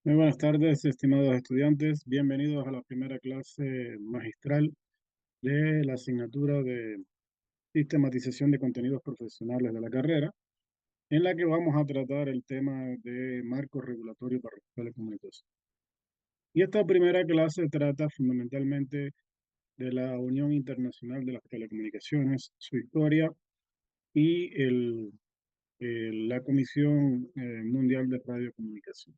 Muy buenas tardes, estimados estudiantes. Bienvenidos a la primera clase magistral de la asignatura de sistematización de contenidos profesionales de la carrera, en la que vamos a tratar el tema de marco regulatorio para las telecomunicaciones. Y esta primera clase trata fundamentalmente de la Unión Internacional de las Telecomunicaciones, su historia y la Comisión Mundial de Radiocomunicación.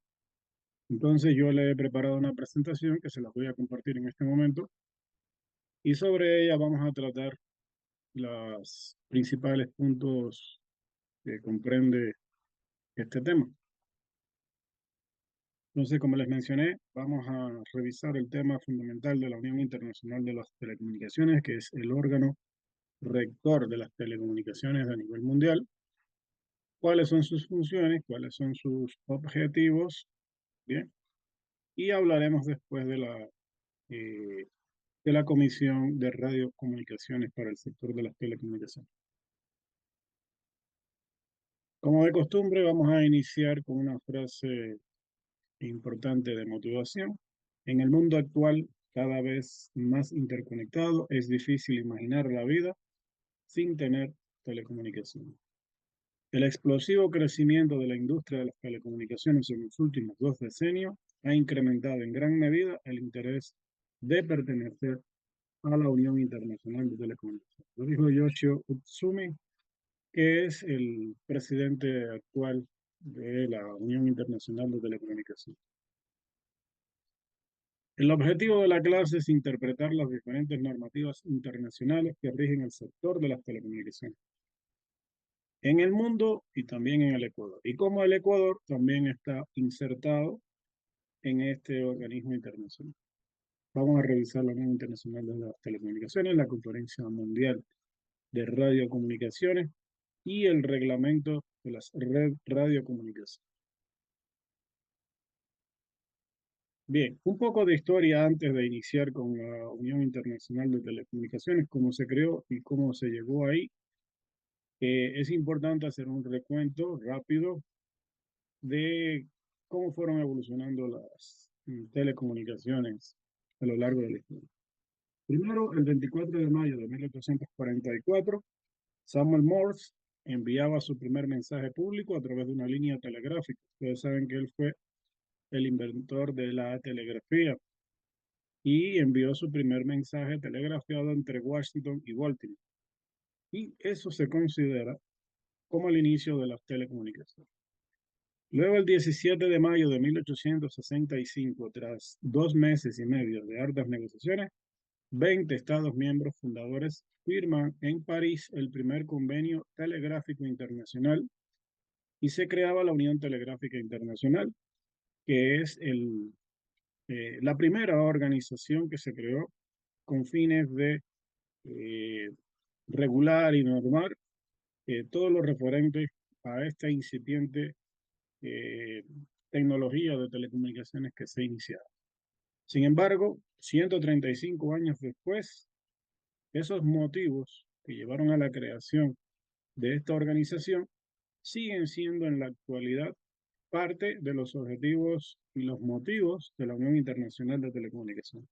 Entonces yo le he preparado una presentación que se la voy a compartir en este momento y sobre ella vamos a tratar los principales puntos que comprende este tema. Entonces, como les mencioné, vamos a revisar el tema fundamental de la Unión Internacional de las Telecomunicaciones, que es el órgano rector de las telecomunicaciones a nivel mundial, cuáles son sus funciones, cuáles son sus objetivos, bien, y hablaremos después eh, de la Comisión de Radiocomunicaciones para el sector de las telecomunicaciones. Como de costumbre, vamos a iniciar con una frase importante de motivación. En el mundo actual, cada vez más interconectado, es difícil imaginar la vida sin tener telecomunicaciones. El explosivo crecimiento de la industria de las telecomunicaciones en los últimos 2 decenios ha incrementado en gran medida el interés de pertenecer a la Unión Internacional de Telecomunicaciones. Lo dijo Yoshio Utsumi, que es el presidente actual de la Unión Internacional de Telecomunicaciones. El objetivo de la clase es interpretar las diferentes normativas internacionales que rigen el sector de las telecomunicaciones en el mundo y también en el Ecuador, y cómo el Ecuador también está insertado en este organismo internacional. Vamos a revisar la Unión Internacional de las Telecomunicaciones, la Conferencia Mundial de Radiocomunicaciones y el reglamento de las radiocomunicaciones. Bien, un poco de historia antes de iniciar con la Unión Internacional de Telecomunicaciones, cómo se creó y cómo se llegó ahí. Es importante hacer un recuento rápido de cómo fueron evolucionando las telecomunicaciones a lo largo de la historia. Primero, el 24 de mayo de 1844, Samuel Morse enviaba su primer mensaje público a través de una línea telegráfica. Ustedes saben que él fue el inventor de la telegrafía y envió su primer mensaje telegrafiado entre Washington y Baltimore. Y eso se considera como el inicio de las telecomunicaciones. Luego, el 17 de mayo de 1865, tras 2 meses y medio de arduas negociaciones, 20 Estados miembros fundadores firman en París el primer convenio telegráfico internacional y se creaba la Unión Telegráfica Internacional, que es la primera organización que se creó con fines de eh, regular y normar todo lo referente a esta incipiente eh, tecnología de telecomunicaciones que se iniciaba. Sin embargo, 135 años después, esos motivos que llevaron a la creación de esta organización siguen siendo en la actualidad parte de los objetivos y los motivos de la Unión Internacional de Telecomunicaciones.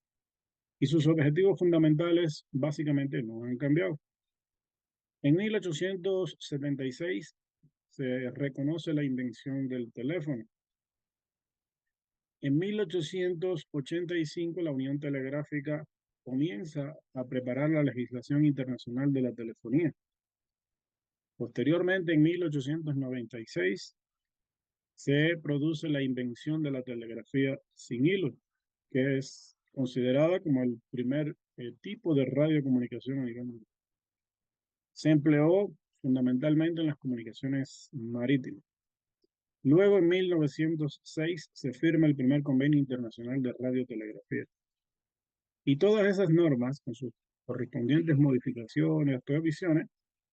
Y sus objetivos fundamentales básicamente no han cambiado. En 1876 se reconoce la invención del teléfono. En 1885 la Unión Telegráfica comienza a preparar la legislación internacional de la telefonía. Posteriormente, en 1896, se produce la invención de la telegrafía sin hilo, que es considerada como el primer tipo de radiocomunicación a nivel mundial. Se empleó fundamentalmente en las comunicaciones marítimas. Luego, en 1906, se firma el primer convenio internacional de radiotelegrafía. Y todas esas normas, con sus correspondientes modificaciones, prohibiciones,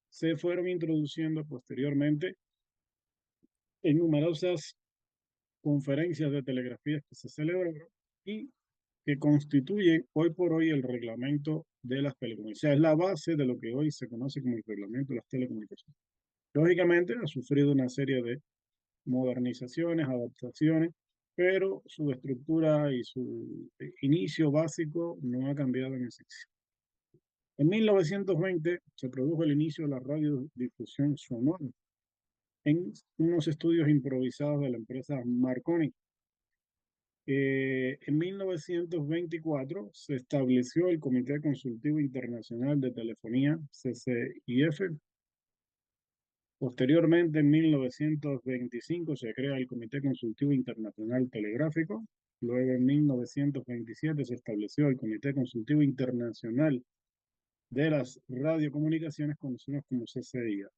se fueron introduciendo posteriormente en numerosas conferencias de telegrafías que se celebraron y que constituyen hoy por hoy el reglamento de las telecomunicaciones. Es la base de lo que hoy se conoce como el reglamento de las telecomunicaciones. Lógicamente ha sufrido una serie de modernizaciones, adaptaciones, pero su estructura y su inicio básico no ha cambiado en esencia. En 1920 se produjo el inicio de la radiodifusión sonora en unos estudios improvisados de la empresa Marconi. En 1924 se estableció el Comité Consultivo Internacional de Telefonía, CCIF. Posteriormente, en 1925, se crea el Comité Consultivo Internacional Telegráfico. Luego, en 1927, se estableció el Comité Consultivo Internacional de las Radiocomunicaciones, conocidos como CCIA.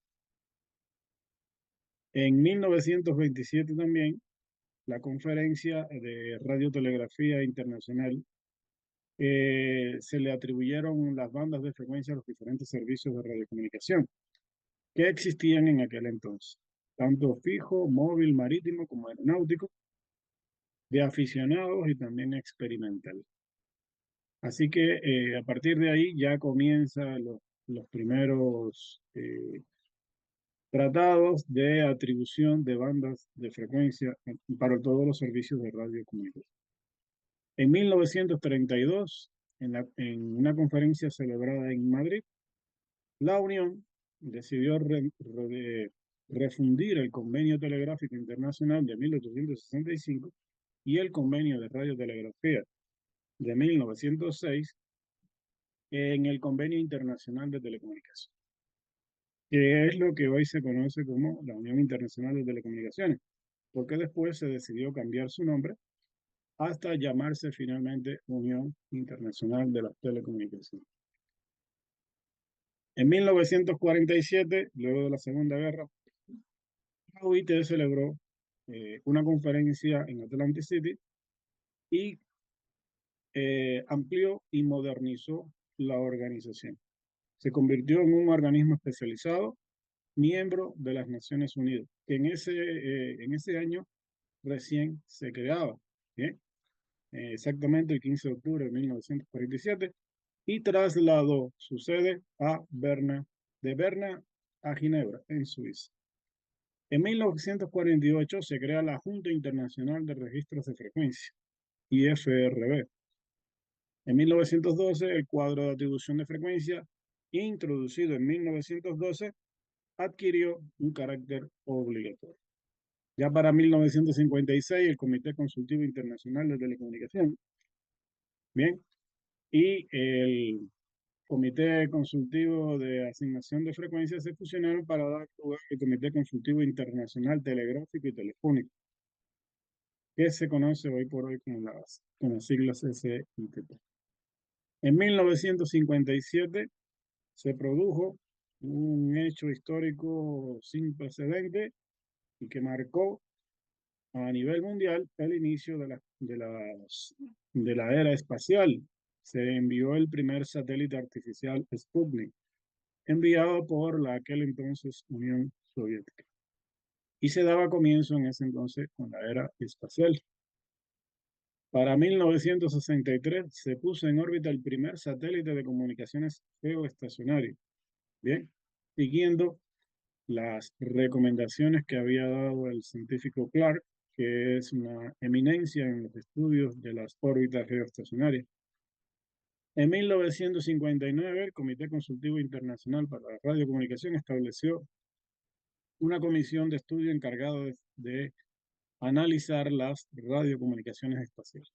En 1927 también, la Conferencia de Radiotelegrafía Internacional se le atribuyeron las bandas de frecuencia a los diferentes servicios de radiocomunicación que existían en aquel entonces, tanto fijo, móvil, marítimo como aeronáutico, de aficionados y también experimental. Así que a partir de ahí ya comienzan los primeros tratados de atribución de bandas de frecuencia para todos los servicios de radiocomunicación. En 1932, en una conferencia celebrada en Madrid, la Unión decidió refundir el Convenio Telegráfico Internacional de 1865 y el Convenio de Radiotelegrafía de 1906 en el Convenio Internacional de Telecomunicaciones, que es lo que hoy se conoce como la Unión Internacional de Telecomunicaciones, porque después se decidió cambiar su nombre hasta llamarse finalmente Unión Internacional de las Telecomunicaciones. En 1947, luego de la Segunda Guerra, la OIT celebró una conferencia en Atlantic City y amplió y modernizó la organización. Se convirtió en un organismo especializado, miembro de las Naciones Unidas, que en ese año recién se creaba, ¿bien? Exactamente el 15 de octubre de 1947, y trasladó su sede a Berna, de Berna a Ginebra, en Suiza. En 1948 se crea la Junta Internacional de Registros de Frecuencia, IFRB. En 1912, el cuadro de atribución de frecuencia, introducido en 1912, adquirió un carácter obligatorio. Ya para 1956, el Comité Consultivo Internacional de Telecomunicación, bien, y el Comité Consultivo de Asignación de Frecuencias se fusionaron para dar lugar al Comité Consultivo Internacional Telegráfico y Telefónico, que se conoce hoy por hoy con las siglas SITT. En 1957 se produjo un hecho histórico sin precedente y que marcó a nivel mundial el inicio de la era espacial. Se envió el primer satélite artificial Sputnik, enviado por la aquel entonces Unión Soviética. Y se daba comienzo en ese entonces con la era espacial. Para 1963 se puso en órbita el primer satélite de comunicaciones geoestacionario, bien, siguiendo las recomendaciones que había dado el científico Clark, que es una eminencia en los estudios de las órbitas geoestacionarias. En 1959, el Comité Consultivo Internacional para la Radiocomunicación estableció una comisión de estudio encargada de analizar las radiocomunicaciones espaciales.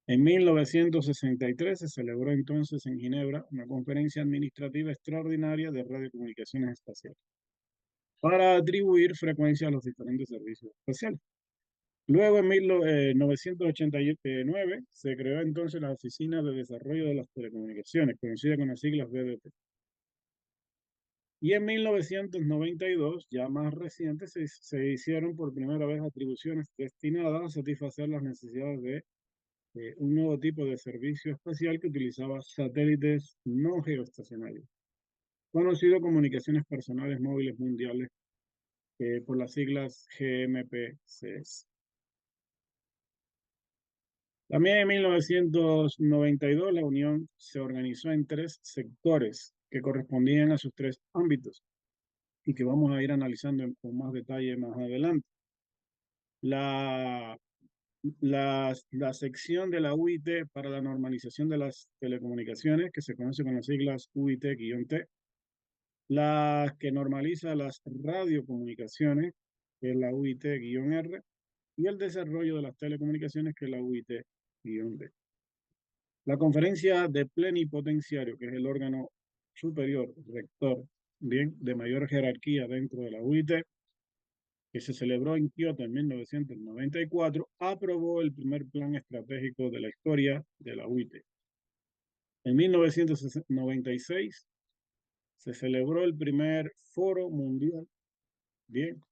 En 1963 se celebró entonces en Ginebra una conferencia administrativa extraordinaria de radiocomunicaciones espaciales para atribuir frecuencia a los diferentes servicios espaciales. Luego, en 1989, se creó entonces la Oficina de Desarrollo de las Telecomunicaciones, conocida con las siglas BDT. Y en 1992, ya más reciente, se hicieron por primera vez atribuciones destinadas a satisfacer las necesidades de un nuevo tipo de servicio espacial que utilizaba satélites no geoestacionarios, conocido como Comunicaciones Personales Móviles Mundiales, por las siglas GMPCS. También en 1992 la Unión se organizó en tres sectores que correspondían a sus tres ámbitos y que vamos a ir analizando con más detalle más adelante. La la sección de la UIT para la normalización de las telecomunicaciones, que se conoce con las siglas UIT-T, la que normaliza las radiocomunicaciones, que es la UIT-R, y el desarrollo de las telecomunicaciones, que es la UIT-D. La conferencia de plenipotenciario, que es el órgano superior, rector, bien, de mayor jerarquía dentro de la UIT, que se celebró en Kioto en 1994, aprobó el primer plan estratégico de la historia de la UIT. En 1996 se celebró el primer foro mundial, bien,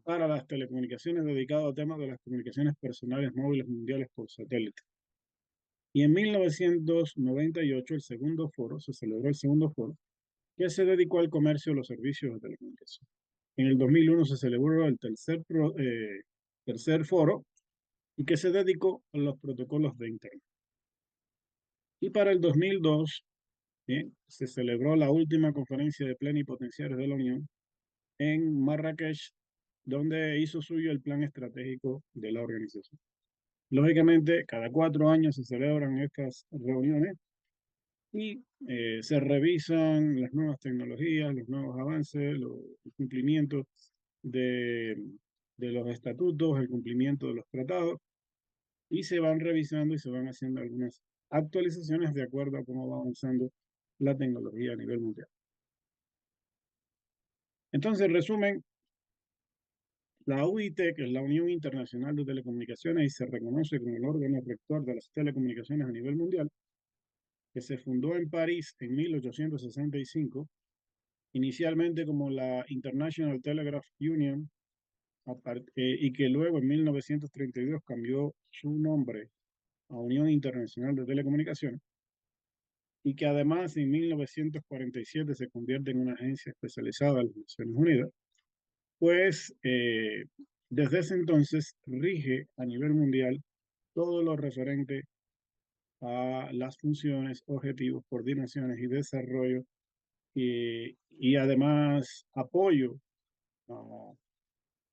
para las telecomunicaciones dedicado a temas de las comunicaciones personales móviles mundiales por satélite. Y en 1998 se celebró el segundo foro, que se dedicó al comercio de los servicios de telecomunicación. En el 2001 se celebró el tercer foro y que se dedicó a los protocolos de Internet. Y para el 2002, bien, se celebró la última conferencia de plenipotenciarios de la Unión en Marrakech, donde hizo suyo el plan estratégico de la organización. Lógicamente, cada 4 años se celebran estas reuniones y se revisan las nuevas tecnologías, los nuevos avances, los cumplimientos de, de los estatutos, el cumplimiento de los tratados, y se van revisando y se van haciendo algunas actualizaciones de acuerdo a cómo va avanzando la tecnología a nivel mundial. Entonces, resumen, la UIT, que es la Unión Internacional de Telecomunicaciones y se reconoce como el órgano rector de las telecomunicaciones a nivel mundial, que se fundó en París en 1865, inicialmente como la International Telegraph Union, y que luego en 1932 cambió su nombre a Unión Internacional de Telecomunicaciones, y que además en 1947 se convierte en una agencia especializada de las Naciones Unidas, pues desde ese entonces rige a nivel mundial todo lo referente a las funciones, objetivos, coordinaciones y desarrollo, y además apoyo a,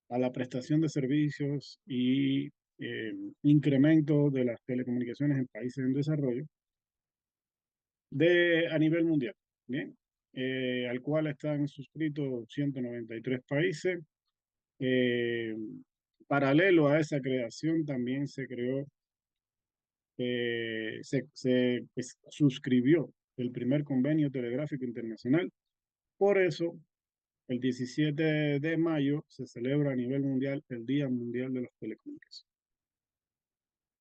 a la prestación de servicios y incremento de las telecomunicaciones en países en desarrollo a nivel mundial, ¿bien? Al cual están suscritos 193 países. Eh, Paralelo a esa creación también se creó, pues, suscribió el primer convenio telegráfico internacional. Por eso, el 17 de mayo se celebra a nivel mundial el Día Mundial de las Telecomunicaciones.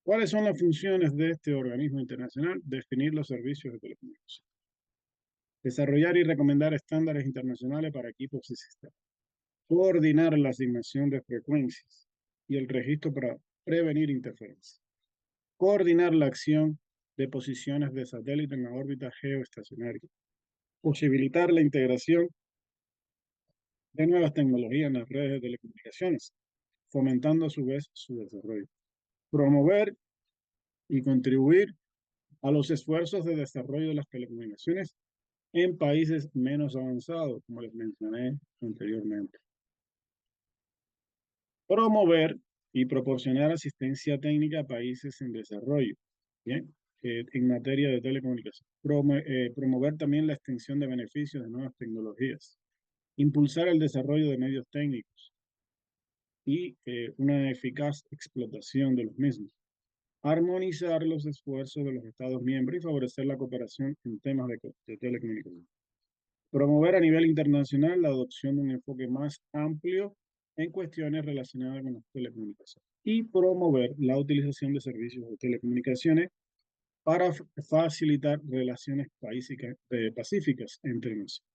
¿Cuáles son las funciones de este organismo internacional? Definir los servicios de telecomunicación. Desarrollar y recomendar estándares internacionales para equipos y sistemas. Coordinar la asignación de frecuencias y el registro para prevenir interferencias. Coordinar la acción de posiciones de satélite en la órbita geoestacionaria. Posibilitar la integración de nuevas tecnologías en las redes de telecomunicaciones, fomentando a su vez su desarrollo. Promover y contribuir a los esfuerzos de desarrollo de las telecomunicaciones en países menos avanzados, como les mencioné anteriormente. Promover y proporcionar asistencia técnica a países en desarrollo, ¿bien? En materia de telecomunicación. Promover también la extensión de beneficios de nuevas tecnologías. Impulsar el desarrollo de medios técnicos y una eficaz explotación de los mismos. Armonizar los esfuerzos de los Estados miembros y favorecer la cooperación en temas de telecomunicación. Promover a nivel internacional la adopción de un enfoque más amplio en cuestiones relacionadas con las telecomunicaciones. Y promover la utilización de servicios de telecomunicaciones para facilitar relaciones pacíficas entre nosotros.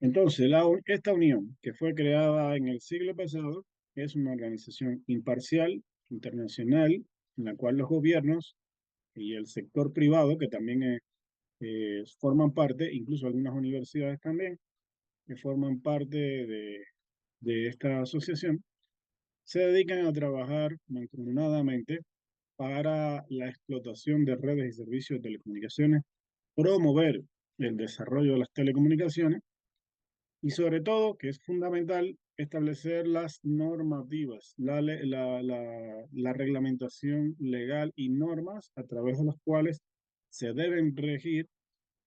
Entonces, esta unión, que fue creada en el siglo pasado, es una organización imparcial, internacional, en la cual los gobiernos y el sector privado, que también forman parte, incluso algunas universidades también, que forman parte de esta asociación, se dedican a trabajar mancomunadamente para la explotación de redes y servicios de telecomunicaciones, promover el desarrollo de las telecomunicaciones y sobre todo, que es fundamental, establecer las normativas, la reglamentación legal y normas a través de las cuales se deben regir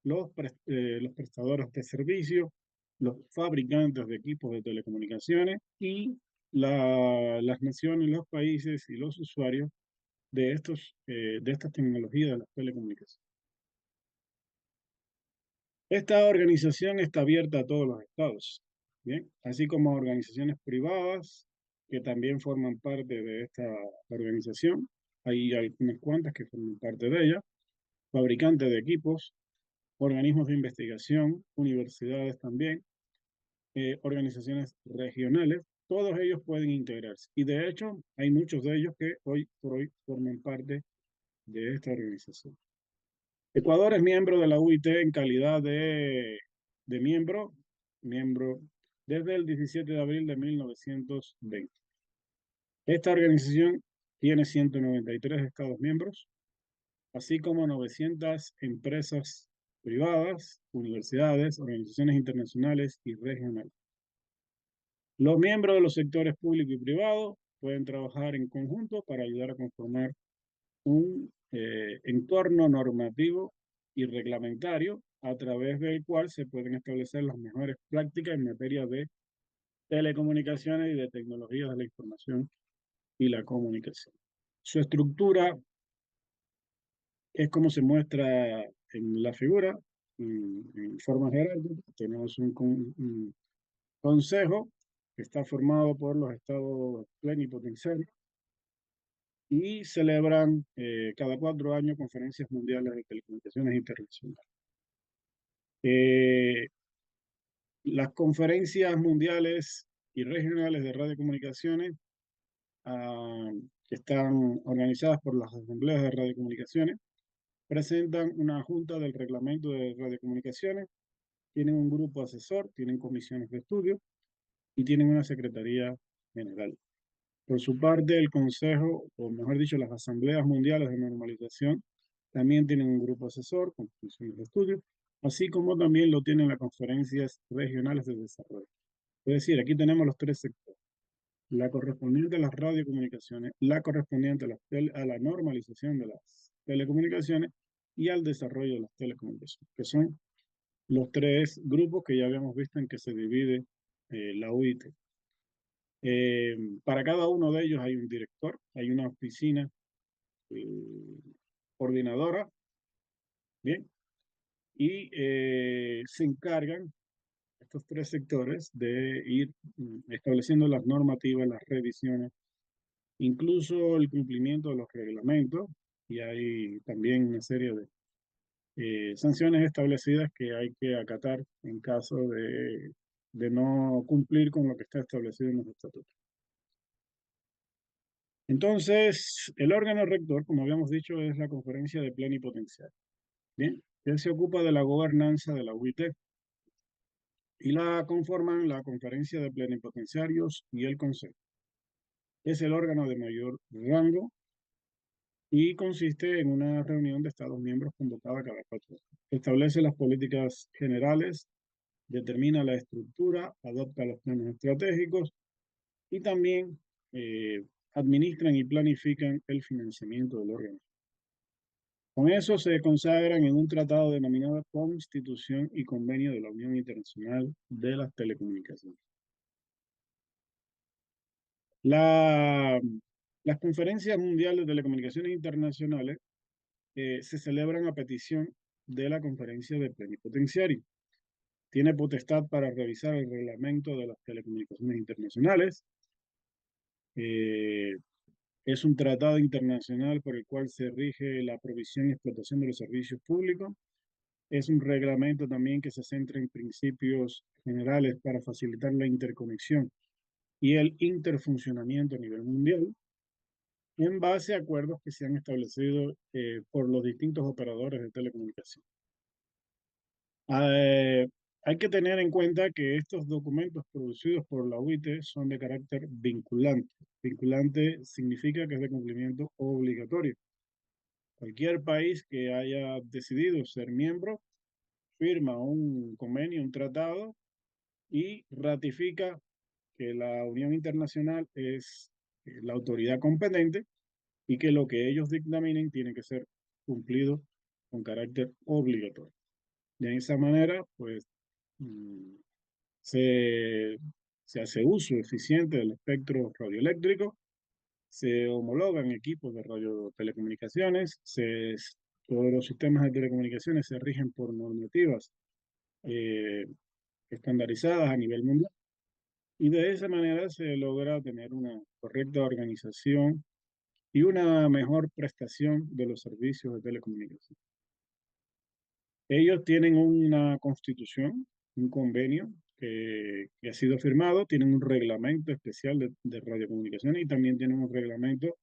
los prestadores de servicios, los fabricantes de equipos de telecomunicaciones y las naciones, los países y los usuarios de estas tecnologías de las telecomunicaciones. Esta organización está abierta a todos los estados, ¿bien? Así como a organizaciones privadas que también forman parte de esta organización. Hay unas cuantas que forman parte de ella, fabricantes de equipos, organismos de investigación, universidades también, organizaciones regionales, todos ellos pueden integrarse. Y de hecho, hay muchos de ellos que hoy por hoy forman parte de esta organización. Ecuador es miembro de la UIT en calidad de miembro desde el 17 de abril de 1920. Esta organización tiene 193 estados miembros, así como 900 empresas privadas, universidades, organizaciones internacionales y regionales. Los miembros de los sectores público y privado pueden trabajar en conjunto para ayudar a conformar un entorno normativo y reglamentario a través del cual se pueden establecer las mejores prácticas en materia de telecomunicaciones y de tecnologías de la información y la comunicación. Su estructura es como se muestra en la figura, en forma jerárquica. Tenemos un consejo que está formado por los estados plenipotenciarios y celebran cada 4 años conferencias mundiales de telecomunicaciones internacionales. Eh, las conferencias mundiales y regionales de radiocomunicaciones ah, que están organizadas por las asambleas de radiocomunicaciones presentan una junta del reglamento de radiocomunicaciones, tienen un grupo asesor, tienen comisiones de estudio y tienen una secretaría general. Por su parte, el Consejo, o mejor dicho, las Asambleas Mundiales de Normalización, también tienen un grupo asesor con comisiones de estudio, así como también lo tienen las conferencias regionales de desarrollo. Es decir, aquí tenemos los tres sectores. La correspondiente a las radiocomunicaciones, la correspondiente a la normalización de las telecomunicaciones y al desarrollo de las telecomunicaciones, que son los tres grupos que ya habíamos visto en que se divide la UIT. Para cada uno de ellos hay un director, hay una oficina coordinadora, ¿bien? Y se encargan estos tres sectores de ir estableciendo las normativas, las revisiones, incluso el cumplimiento de los reglamentos, y hay también una serie de sanciones establecidas que hay que acatar en caso de no cumplir con lo que está establecido en los estatutos. Entonces, el órgano rector, como habíamos dicho, es la conferencia de plenipotenciarios. Bien, él se ocupa de la gobernanza de la UIT y la conforman la conferencia de plenipotenciarios y el consejo. Es el órgano de mayor rango y consiste en una reunión de Estados miembros convocada cada 4 años. Establece las políticas generales, determina la estructura, adopta los planes estratégicos y también administran y planifican el financiamiento del órgano. Con eso se consagran en un tratado denominado Constitución y Convenio de la Unión Internacional de las Telecomunicaciones. La, las conferencias mundiales de telecomunicaciones internacionales se celebran a petición de la conferencia de plenipotenciario. Tiene potestad para revisar el reglamento de las telecomunicaciones internacionales. Eh, es un tratado internacional por el cual se rige la provisión y explotación de los servicios públicos. Es un reglamento también que se centra en principios generales para facilitar la interconexión y el interfuncionamiento a nivel mundial en base a acuerdos que se han establecido por los distintos operadores de telecomunicación. Eh, hay que tener en cuenta que estos documentos producidos por la UIT son de carácter vinculante. Vinculante significa que es de cumplimiento obligatorio. Cualquier país que haya decidido ser miembro firma un convenio, un tratado y ratifica que la Unión Internacional es la autoridad competente y que lo que ellos dictaminen tiene que ser cumplido con carácter obligatorio. De esa manera, pues, mm, se, se hace uso eficiente del espectro radioeléctrico, se homologan equipos de radiotelecomunicaciones, todos los sistemas de telecomunicaciones se rigen por normativas eh, estandarizadas a nivel mundial y de esa manera se logra tener una correcta organización y una mejor prestación de los servicios de telecomunicación. Ellos tienen una constitución, un convenio que ha sido firmado, tienen un reglamento especial de radiocomunicaciones y también tienen un reglamento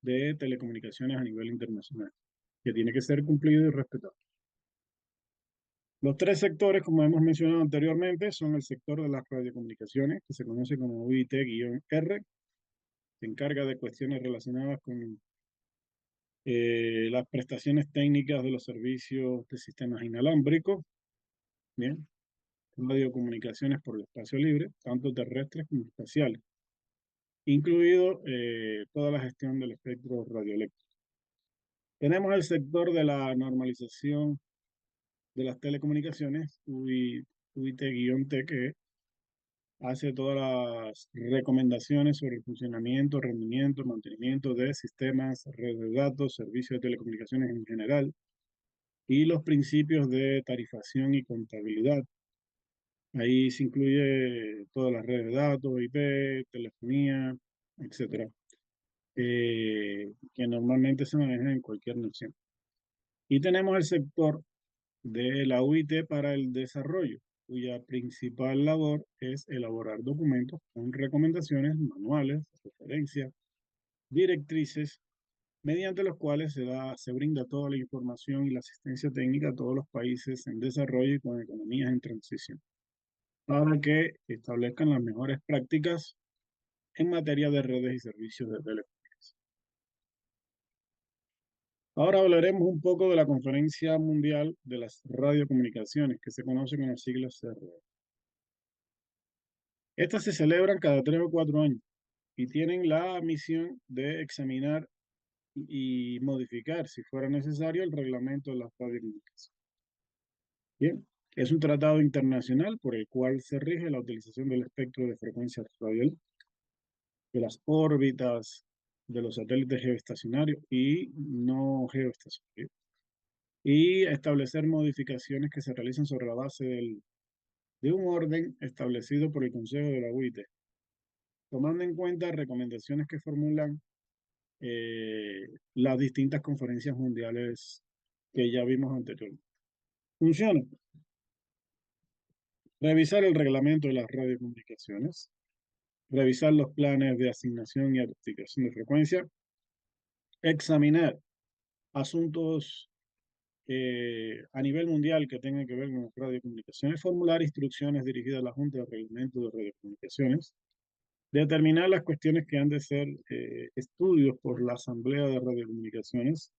de telecomunicaciones a nivel internacional, que tiene que ser cumplido y respetado. Los tres sectores, como hemos mencionado anteriormente, son el sector de las radiocomunicaciones, que se conoce como UIT-R, se encarga de cuestiones relacionadas con las prestaciones técnicas de los servicios de sistemas inalámbricos, bien, radiocomunicaciones por el espacio libre, tanto terrestres como espaciales, incluido toda la gestión del espectro radioeléctrico. Tenemos el sector de la normalización de las telecomunicaciones, UIT-T, que hace todas las recomendaciones sobre el funcionamiento, rendimiento, mantenimiento de sistemas, redes de datos, servicios de telecomunicaciones en general y los principios de tarifación y contabilidad. Ahí se incluye todas las redes de datos, IP, telefonía, etcétera, que normalmente se manejan en cualquier nación. Y tenemos el sector de la UIT para el desarrollo, cuya principal labor es elaborar documentos con recomendaciones, manuales, referencias, directrices, mediante los cuales se brinda toda la información y la asistencia técnica a todos los países en desarrollo y con economías en transición, para que establezcan las mejores prácticas en materia de redes y servicios de telecomunicación. Ahora hablaremos un poco de la Conferencia Mundial de las Radiocomunicaciones, que se conoce con las siglas CRO. Estas se celebran cada 3 o 4 años y tienen la misión de examinar y modificar, si fuera necesario, el reglamento de las radiocomunicaciones. Bien, es un tratado internacional por el cual se rige la utilización del espectro de frecuencia radial, de las órbitas, de los satélites geoestacionarios y no geoestacionarios, y establecer modificaciones que se realizan sobre la base de un orden establecido por el Consejo de la UIT, tomando en cuenta recomendaciones que formulan las distintas conferencias mundiales que ya vimos anteriormente. Funciona. Revisar el reglamento de las radiocomunicaciones, revisar los planes de asignación y adjudicación de frecuencia, examinar asuntos a nivel mundial que tengan que ver con las radiocomunicaciones, formular instrucciones dirigidas a la Junta de Reglamento de Radiocomunicaciones, determinar las cuestiones que han de ser estudios por la Asamblea de Radiocomunicaciones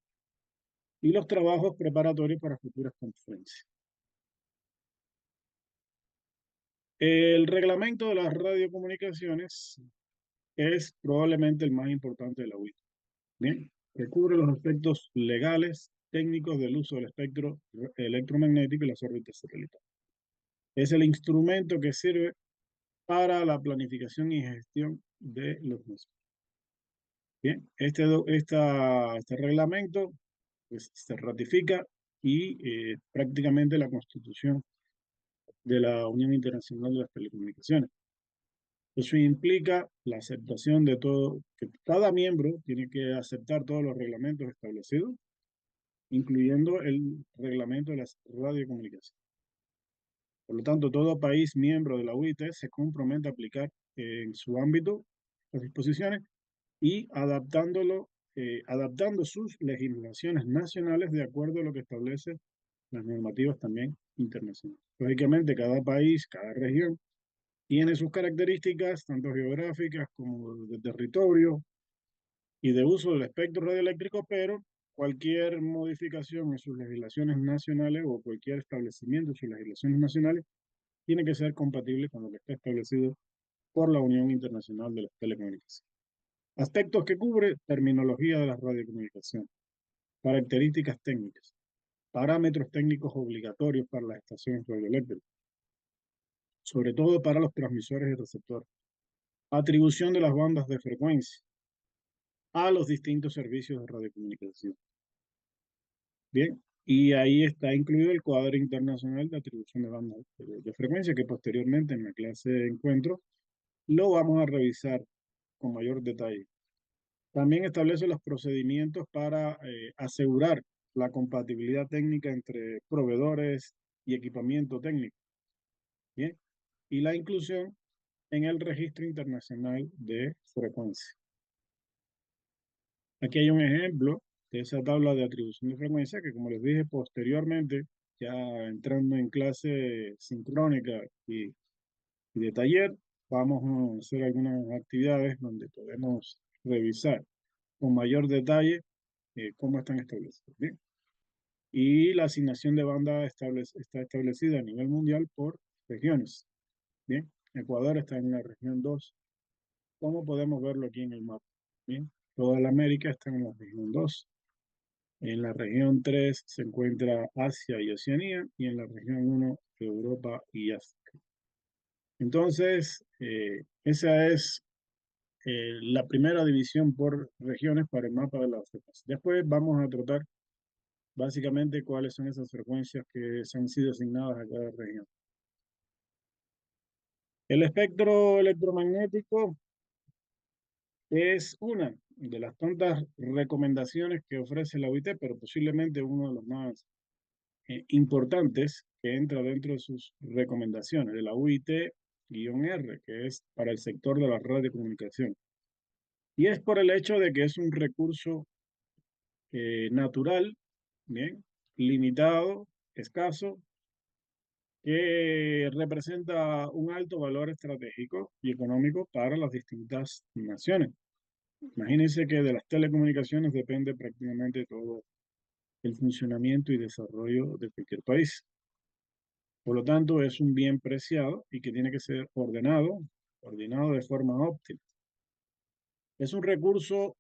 y los trabajos preparatorios para futuras conferencias. El reglamento de las radiocomunicaciones es probablemente el más importante de la UIT. Bien, que cubre los aspectos legales, técnicos del uso del espectro electromagnético y las órbitas satelitales. Es el instrumento que sirve para la planificación y gestión de los mismos. Bien, este reglamento pues, se ratifica y prácticamente la Constitución de la Unión Internacional de las Telecomunicaciones. Eso implica la aceptación de todo, que cada miembro tiene que aceptar todos los reglamentos establecidos, incluyendo el reglamento de las radiocomunicaciones. Por lo tanto, todo país miembro de la UIT se compromete a aplicar en su ámbito las disposiciones y adaptando sus legislaciones nacionales de acuerdo a lo que establece las normativas también internacionales. Lógicamente, cada país, cada región tiene sus características, tanto geográficas como de territorio y de uso del espectro radioeléctrico, pero cualquier modificación en sus legislaciones nacionales o cualquier establecimiento en sus legislaciones nacionales tiene que ser compatible con lo que está establecido por la Unión Internacional de las Telecomunicaciones. Aspectos que cubre: terminología de la radiocomunicación, características técnicas, parámetros técnicos obligatorios para las estaciones radioeléctricas, sobre todo para los transmisores y receptores, atribución de las bandas de frecuencia a los distintos servicios de radiocomunicación. Bien, y ahí está incluido el cuadro internacional de atribución de bandas de frecuencia, que posteriormente en la clase de encuentro lo vamos a revisar con mayor detalle. También establece los procedimientos para asegurar la compatibilidad técnica entre proveedores y equipamiento técnico. Bien, y la inclusión en el Registro Internacional de Frecuencia. Aquí hay un ejemplo de esa tabla de atribución de frecuencia que, como les dije posteriormente, ya entrando en clase sincrónica y de taller, vamos a hacer algunas actividades donde podemos revisar con mayor detalle cómo están establecidos. Bien. Y la asignación de banda está establecida a nivel mundial por regiones. Bien, Ecuador está en la región 2, como podemos verlo aquí en el mapa. Bien, toda la América está en la región 2. En la región 3 se encuentra Asia y Oceanía, y en la región 1 Europa y África. Entonces, esa es la primera división por regiones para el mapa de las frecuencias. Después vamos a tratar básicamente cuáles son esas frecuencias que se han sido asignadas a cada región. El espectro electromagnético es una de las tantas recomendaciones que ofrece la OIT, pero posiblemente uno de los más importantes que entra dentro de sus recomendaciones de la UIT-R, que es para el sector de la radiocomunicación. Y es por el hecho de que es un recurso natural, bien, limitado, escaso, que representa un alto valor estratégico y económico para las distintas naciones. Imagínense que de las telecomunicaciones depende prácticamente todo el funcionamiento y desarrollo de cualquier país. Por lo tanto, es un bien preciado y que tiene que ser ordenado de forma óptima. Es un recurso,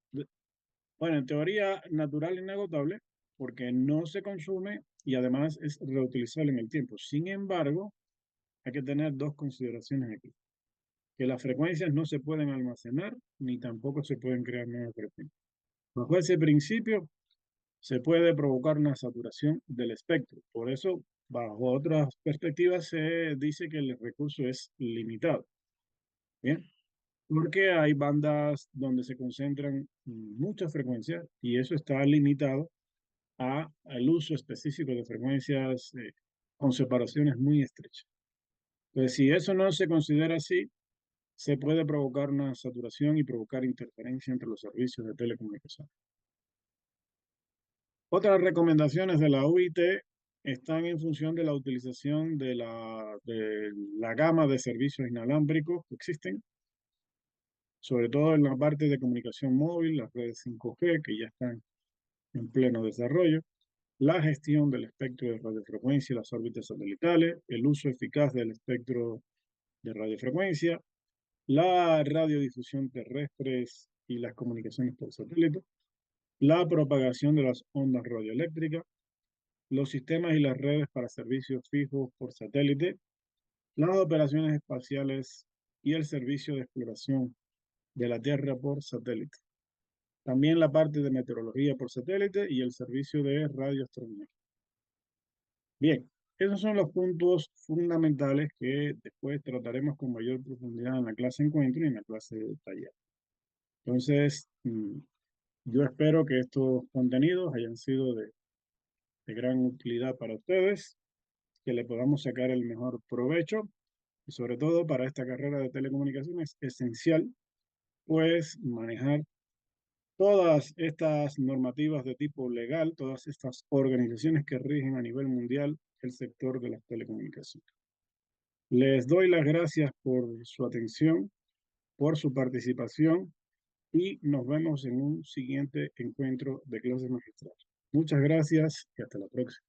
bueno, en teoría natural e inagotable, porque no se consume y además es reutilizable en el tiempo. Sin embargo, hay que tener dos consideraciones aquí: que las frecuencias no se pueden almacenar ni tampoco se pueden crear nuevas frecuencias. Bajo ese principio, se puede provocar una saturación del espectro. Por eso, bajo otras perspectivas, se dice que el recurso es limitado. Bien, porque hay bandas donde se concentran muchas frecuencias y eso está limitado al uso específico de frecuencias con separaciones muy estrechas. Entonces, si eso no se considera así, se puede provocar una saturación y provocar interferencia entre los servicios de telecomunicación. Otras recomendaciones de la UIT están en función de la utilización de la gama de servicios inalámbricos que existen, sobre todo en la parte de comunicación móvil, las redes 5G, que ya están en pleno desarrollo, la gestión del espectro de radiofrecuencia y las órbitas satelitales, el uso eficaz del espectro de radiofrecuencia, la radiodifusión terrestres y las comunicaciones por satélite, la propagación de las ondas radioeléctricas, los sistemas y las redes para servicios fijos por satélite, las operaciones espaciales y el servicio de exploración de la Tierra por satélite. También la parte de meteorología por satélite y el servicio de radioastronomía. Bien, esos son los puntos fundamentales que después trataremos con mayor profundidad en la clase encuentro y en la clase de taller. Entonces, yo espero que estos contenidos hayan sido de gran utilidad para ustedes, que le podamos sacar el mejor provecho y sobre todo para esta carrera de telecomunicaciones es esencial pues manejar todas estas normativas de tipo legal, todas estas organizaciones que rigen a nivel mundial el sector de las telecomunicaciones. Les doy las gracias por su atención, por su participación y nos vemos en un siguiente encuentro de clases magistrales. Muchas gracias y hasta la próxima.